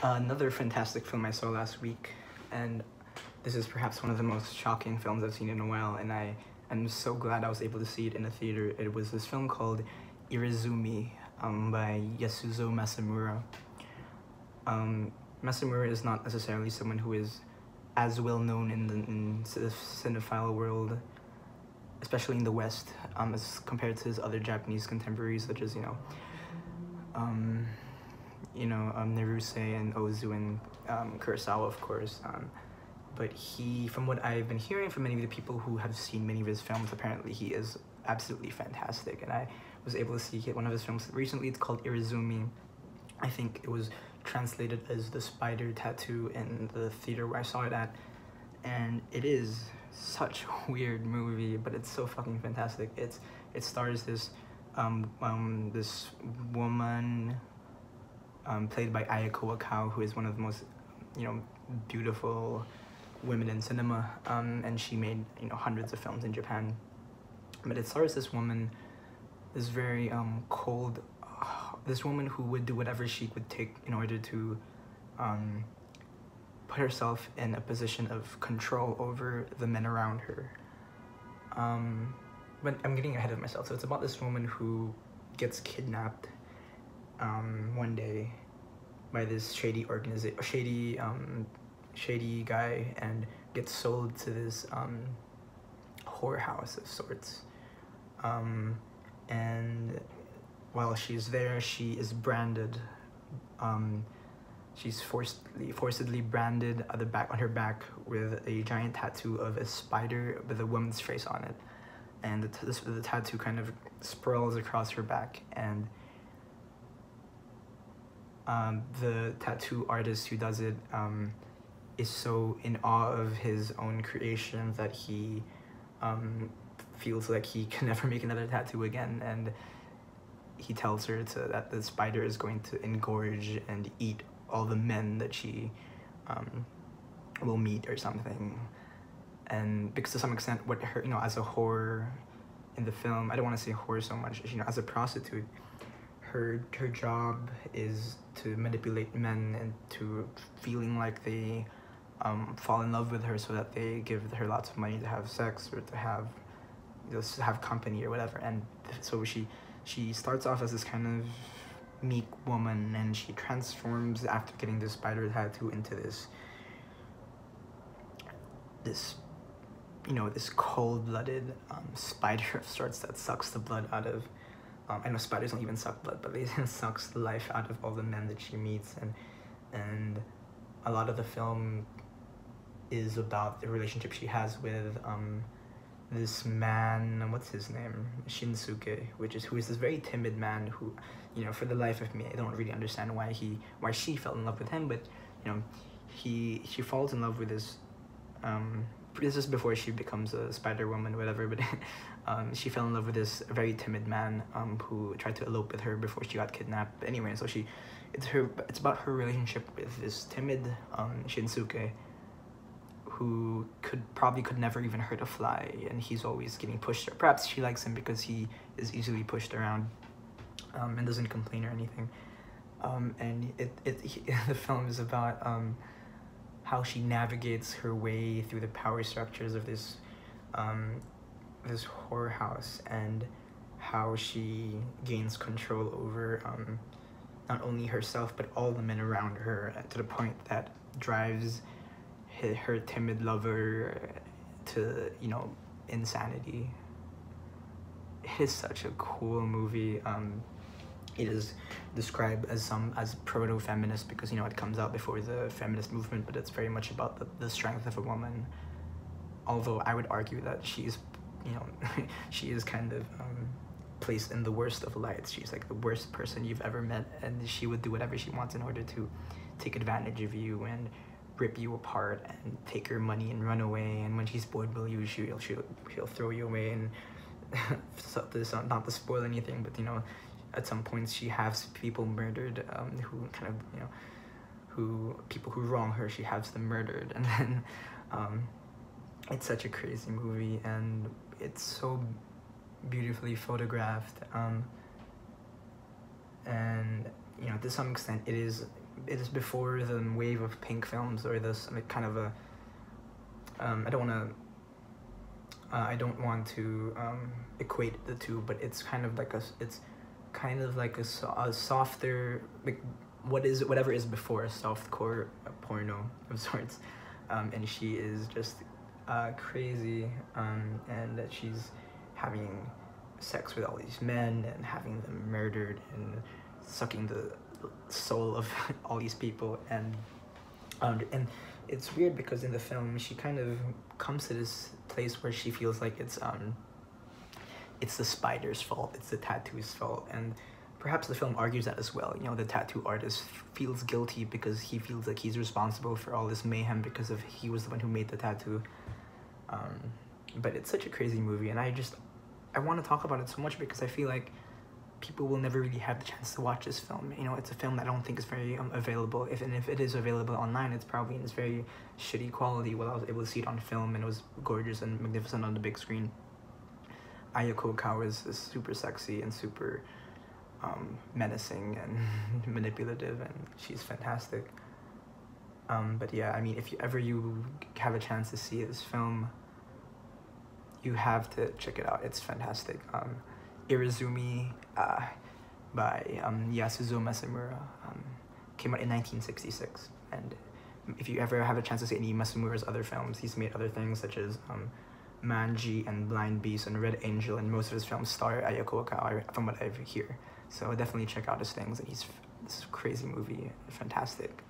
Another fantastic film I saw last week, and this is perhaps one of the most shocking films I've seen in a while, and I'm so glad I was able to see it in a theater. It was this film called Irezumi by Yasuzo Masamura. Masamura is not necessarily someone who is as well known in the cinephile world, especially in the West, as compared to his other Japanese contemporaries, such as Neruse and Ozu and Kurosawa, of course. But he, from what I've been hearing from many of the people who have seen many of his films, apparently he is absolutely fantastic. And I was able to see one of his films recently. It's called Irezumi. I think it was translated as The Spider Tattoo in the theater where I saw it at. And it is such a weird movie, but it's so fucking fantastic. It stars this this woman played by Ayako Wakao, who is one of the most beautiful women in cinema, and she made hundreds of films in Japan. But it stars this woman, this very cold, this woman who would do whatever she would take in order to put herself in a position of control over the men around her. But I'm getting ahead of myself. So it's about this woman who gets kidnapped one day by this shady guy and gets sold to this whorehouse of sorts. And while she's there, she is branded. She's forcibly branded on her back with a giant tattoo of a spider with a woman's face on it, and the tattoo kind of sprawls across her back. And the tattoo artist who does it is so in awe of his own creation that he feels like he can never make another tattoo again, and he tells her that the spider is going to engorge and eat all the men that she will meet or something. And because to some extent what her, as a whore in the film, I don't want to say whore so much, as a prostitute, her job is to manipulate men into feeling like they fall in love with her, so that they give her lots of money to have sex or to have company or whatever. And so she starts off as this kind of meek woman, and she transforms after getting this spider tattoo into this cold-blooded spider of sorts that sucks the blood out of I know spiders don't even suck blood, but it sucks the life out of all the men that she meets. And a lot of the film is about the relationship she has with this man, what's his name, Shinsuke, who is this very timid man who, for the life of me, I don't really understand why she fell in love with him. But she falls in love with this this is before she becomes a Spider Woman or whatever, but she fell in love with this very timid man who tried to elope with her before she got kidnapped. But anyway, so it's about her relationship with this timid Shinsuke, who could never even hurt a fly, and he's always getting pushed. Perhaps she likes him because he is easily pushed around and doesn't complain or anything. And the film is about how she navigates her way through the power structures of this whorehouse, and how she gains control over not only herself but all the men around her, to the point that drives her timid lover to insanity. It is such a cool movie. It is described as proto-feminist because it comes out before the feminist movement, but it's very much about the strength of a woman. Although I would argue that she's she is kind of placed in the worst of lights. She's like the worst person you've ever met, and she would do whatever she wants in order to take advantage of you and rip you apart and take your money and run away. And when she's bored with you, she'll throw you away. And so not to spoil anything, but at some points she has people murdered who kind of people who wrong her, she has them murdered. And then it's such a crazy movie, and it's so beautifully photographed, and to some extent it is it is before the wave of pink films, or this kind of a I don't want to equate the two, but it's kind of like a softer, like whatever is before a softcore porno of sorts, and she is just crazy, and that she's having sex with all these men and having them murdered and sucking the soul of all these people, and it's weird because in the film she kind of comes to this place where she feels like it's the spider's fault, it's the tattoo's fault, and perhaps the film argues that as well. You know, the tattoo artist feels guilty because he feels like he's responsible for all this mayhem because of he was the one who made the tattoo. But it's such a crazy movie, and I want to talk about it so much because I feel like people will never really have the chance to watch this film. You know, it's a film that I don't think is very available. If it is available online, it's probably in this very shitty quality. Well, I was able to see it on film, and it was gorgeous and magnificent on the big screen. Ayako Okawa is super sexy and super menacing and manipulative, and she's fantastic. But yeah, I mean, if you have a chance to see this film, you have to check it out. It's fantastic. Irezumi by Yasuzo Masamura came out in 1966, and if you ever have a chance to see any Masumura's other films, he's made other things such as Manji and Blind Beast and Red Angel, and most of his films star Ayako Okawa from what I hear. So definitely check out his things. This crazy movie, fantastic.